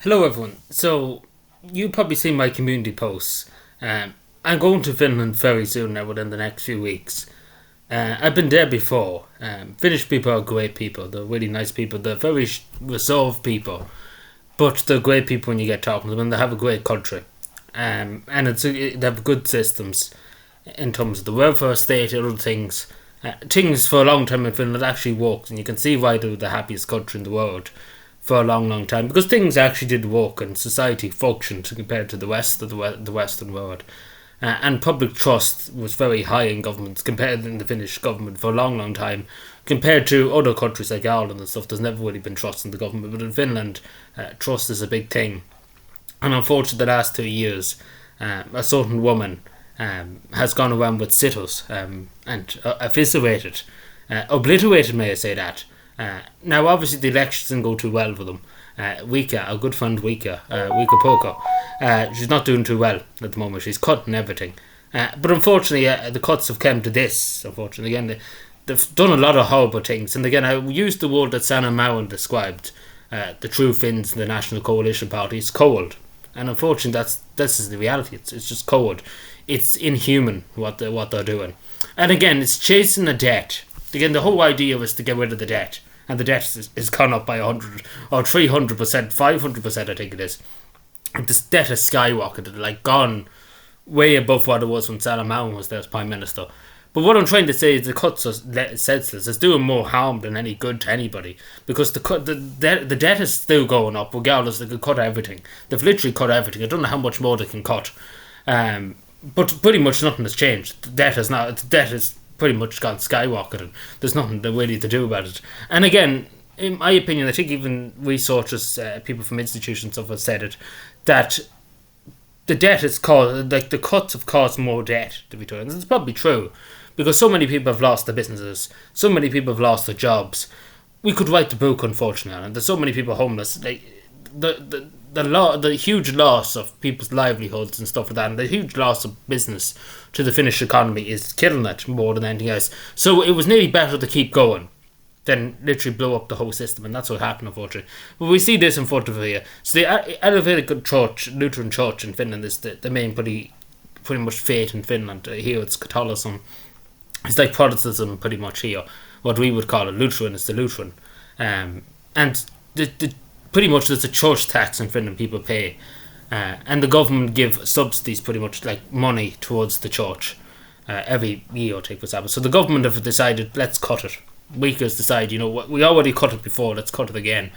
Hello everyone. So, you probably seen my community posts. I'm going to Finland very soon now, within the next few weeks. I've been there before. Finnish people are great people. They're really nice people. They're very resolved people. But they're great people when you get talking to them, and they have a great country. And they have good systems in terms of the welfare state and other things. Things for a long time in Finland actually worked, and you can see why they're the happiest country in the world for a long, long time, because things actually did work and society functioned compared to the rest of the Western world. And public trust was very high in governments compared to the Finnish government for a long, long time. Compared to other countries like Ireland and stuff, there's never really been trust in the government. But in Finland, trust is a big thing. And unfortunately, the last 2 years, a certain woman has gone around with sitters and eviscerated, obliterated, may I say that. Now, obviously, the elections didn't go too well for them. Wika, our good friend Wika Poco, she's not doing too well at the moment. She's cutting everything. But unfortunately, the cuts have come to this. Unfortunately, again, they've done a lot of horrible things. And again, I used the word that Sanna Marin described, the true Finns, the National Coalition Party. It's cold. And unfortunately, this is the reality. It's just cold. It's inhuman what they're doing. And again, it's chasing a debt. Again, the whole idea was to get rid of the debt. And the debt is gone up by 100 or 300%, 500%, I think it is. And this debt has skyrocketed, like gone way above what it was when Sanna Marin was there as Prime Minister. But what I'm trying to say is the cuts are senseless. It's doing more harm than any good to anybody. Because the debt is still going up, regardless. They could cut everything. They've literally cut everything. I don't know how much more they can cut. But pretty much nothing has changed. The debt is pretty much gone skyrocketing. There's nothing really to do about it. And again, in my opinion, I think even researchers, people from institutions have said it, that the debt has caused, like the cuts have caused more debt to be done. And it's probably true, because so many people have lost their businesses, so many people have lost their jobs. We could write the book, unfortunately, and there's so many people homeless. Like the huge loss of people's livelihoods and stuff like that, and the huge loss of business to the Finnish economy is killing it more than anything else. So it was nearly better to keep going than literally blow up the whole system, and that's what happened, unfortunately. But we see this in front of here. So the Elevated Church, Lutheran Church in Finland, is the main pretty much faith in Finland. Here it's Catholicism. It's like Protestantism pretty much here. What we would call a Lutheran is the Lutheran. And pretty much there's a church tax in Finland people pay. And the government give subsidies, pretty much like money towards the church every year, take for example. So the government have decided, let's cut it. Weakers decide, we already cut it before, let's cut it again.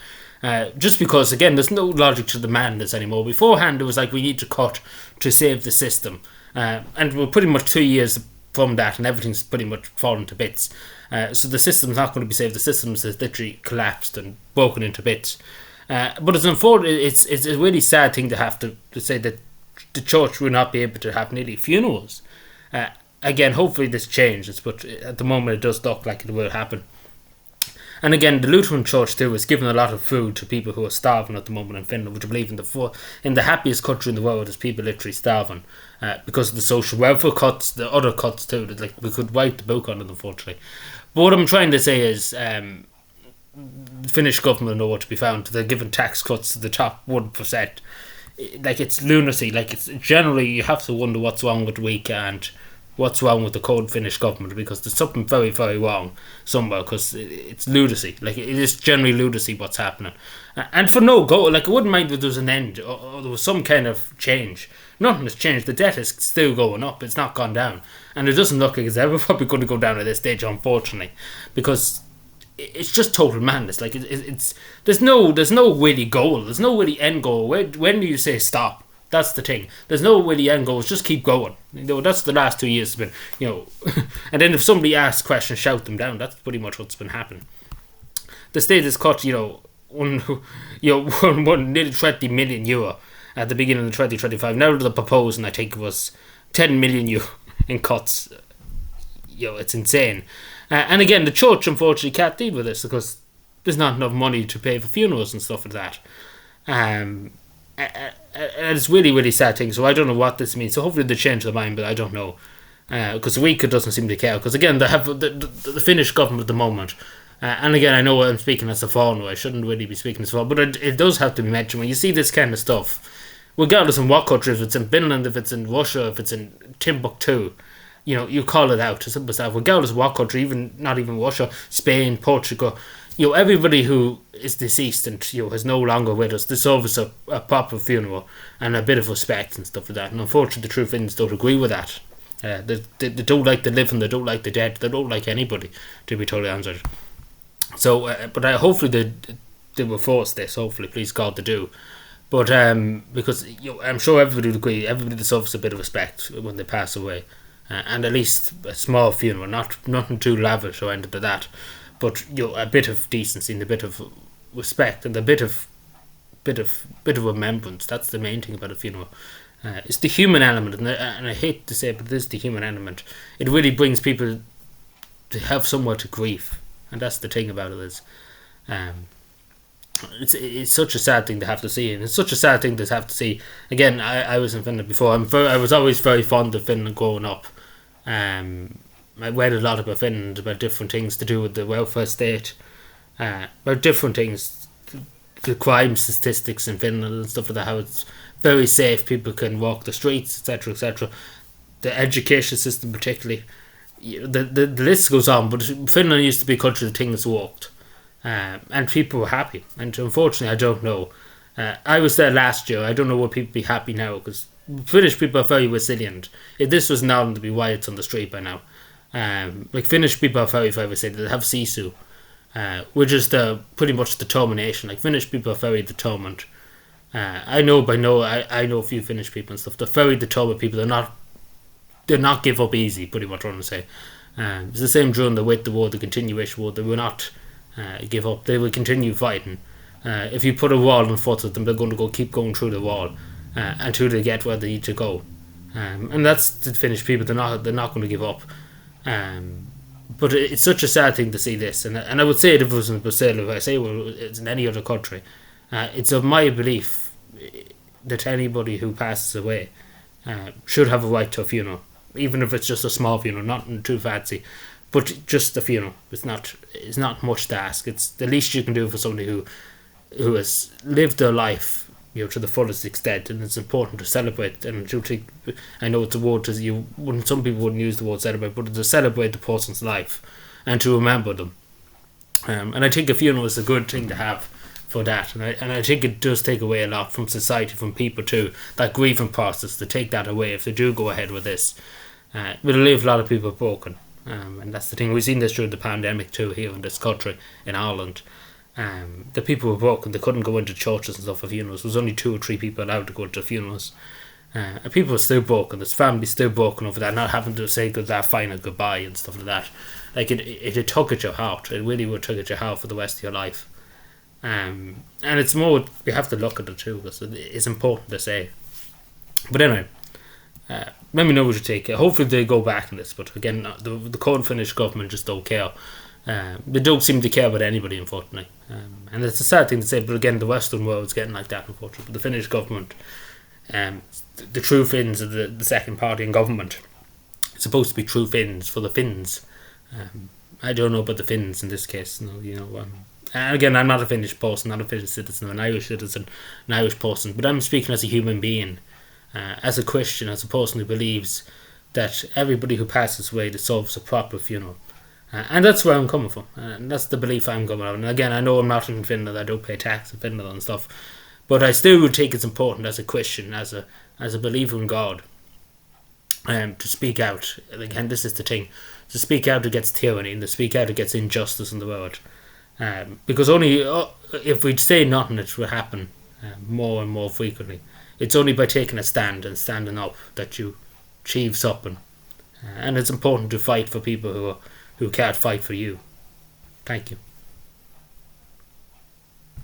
Just because, again, there's no logic to demand this anymore. Beforehand, it was like we need to cut to save the system. And we're pretty much 2 years from that, and everything's pretty much fallen to bits. So the system's not going to be saved. The system has literally collapsed and broken into bits. But it's a really sad thing to have to say that the church will not be able to have nearly funerals. Again, hopefully this changes, but at the moment it does look like it will happen. And again, the Lutheran Church too is giving a lot of food to people who are starving at the moment in Finland, which I believe in the happiest country in the world is people literally starving because of the social welfare cuts, the other cuts too. That, like, we could write the book on it, unfortunately. But what I'm trying to say is, the Finnish government know what to be found. They're giving tax cuts to the top 1%. Like, it's lunacy. Like, it's generally, you have to wonder what's wrong with Wika and what's wrong with the cold Finnish government, because there's something very, very wrong somewhere, because it's lunacy. Like, it is generally lunacy what's happening. And for no goal, like, I wouldn't mind if there was an end or there was some kind of change. Nothing has changed. The debt is still going up. It's not gone down. And it doesn't look like it's ever probably going to go down at this stage, unfortunately, because it's just total madness. Like, there's no really goal. There's no really end goal. When do you say stop? That's the thing. There's no really end goal. It's just keep going. That's the last 2 years has been, and then if somebody asks questions, shout them down. That's pretty much what's been happening. The state has cut, nearly 20 million euro at the beginning of 2025. Now they're proposing, I think it was 10 million euro in cuts. It's insane. And again, the church unfortunately can't deal with this because there's not enough money to pay for funerals and stuff like that. And it's really, really sad thing. So I don't know what this means. So hopefully they change their mind, but I don't know. Because Wika doesn't seem to care. Because again, they have the Finnish government at the moment And again, I know I'm speaking as a foreigner. I shouldn't really be speaking as a foreigner, but it does have to be mentioned when you see this kind of stuff, regardless of what country, if it's in Finland, if it's in Russia, if it's in Timbuktu, you call it out. As simple as that. Regardless of what country, even not even Russia, Spain, Portugal, everybody who is deceased and is no longer with us deserves a proper funeral and a bit of respect and stuff like that. And unfortunately, the true Finns don't agree with that. They don't like the living, they don't like the dead, they don't like anybody, to be totally honest. So, but hopefully they will force this. Hopefully, please God, they do. But because I'm sure everybody would agree, everybody deserves a bit of respect when they pass away, and at least a small funeral, nothing too lavish or anything like that, but a bit of decency and a bit of respect and a bit of remembrance. That's the main thing about a funeral. It's the human element, and I hate to say it, but it is the human element. It really brings people to have somewhere to grieve, and that's the thing about it is. It's such a sad thing to have to see, and it's such a sad thing to have to see. Again, I was in Finland before. I was always very fond of Finland growing up. I read a lot about Finland, about different things to do with the welfare state, about different things, the crime statistics in Finland and stuff like that. How it's very safe, people can walk the streets, etc., etc. The education system, particularly, the list goes on. But Finland used to be a country that things worked. And people were happy, and unfortunately I don't know. I was there last year. I don't know would people be happy now, because Finnish people are very resilient. If this was now, to be riots on the street by now. Like Finnish people are very, very resilient. They have sisu, which is pretty much determination. Like Finnish people are very determined. I know a few Finnish people and stuff. They're very determined people. They're not give up easy. Pretty much what I'm saying. It's the same during the war, the continuation war. They were not give up. They will continue fighting. If you put a wall in front of them, they're going to keep going through the wall until they get where they need to go. And that's the Finnish people. They're not going to give up. But it's such a sad thing to see this. And I would say it if it was in Brazil, if I say it's in any other country, it's of my belief that anybody who passes away should have a right to a funeral, even if it's just a small funeral, nothing too fancy. But just a funeral. It's not much to ask. It's the least you can do for somebody who has lived their life, to the fullest extent, and it's important to celebrate. And I know it's a word some people wouldn't use the word celebrate, but to celebrate the person's life and to remember them. And I think a funeral is a good thing to have for that. And I think it does take away a lot from society, from people too. That grieving process, to take that away if they do go ahead with this, will leave a lot of people broken. And that's the thing. We've seen this during the pandemic too here in this country, in Ireland. The people were broken. They couldn't go into churches and stuff for funerals. There was only 2 or 3 people allowed to go into funerals. And people are still broken. There's families still broken over that, not having to say that final goodbye and stuff like that. Like it tug at your heart. It really would tug at your heart for the rest of your life. And it's more, you have to look at it too, because it's important to say. But anyway, let me know what you take. Hopefully they go back in this, but again, the current Finnish government just don't care. They don't seem to care about anybody, unfortunately. And it's a sad thing to say, but again, the Western world's getting like that, unfortunately. But the Finnish government, the true Finns are the second party in government. It's supposed to be true Finns for the Finns. I don't know about the Finns in this case. And again, I'm not a Finnish person, not a Finnish citizen, I'm an Irish citizen, an Irish person, but I'm speaking as a human being. As a Christian, as a person who believes that everybody who passes away deserves a proper funeral. And that's where I'm coming from. And that's the belief I'm coming from. And again, I know I'm not in Finland, I don't pay tax in Finland and stuff. But I still would think it's important as a Christian, as a believer in God, to speak out. And again, this is the thing. To speak out against tyranny and to speak out against injustice in the world. Because only if we say nothing, it will happen more and more frequently. It's only by taking a stand and standing up that you achieve something. And it's important to fight for people who can't fight for you. Thank you.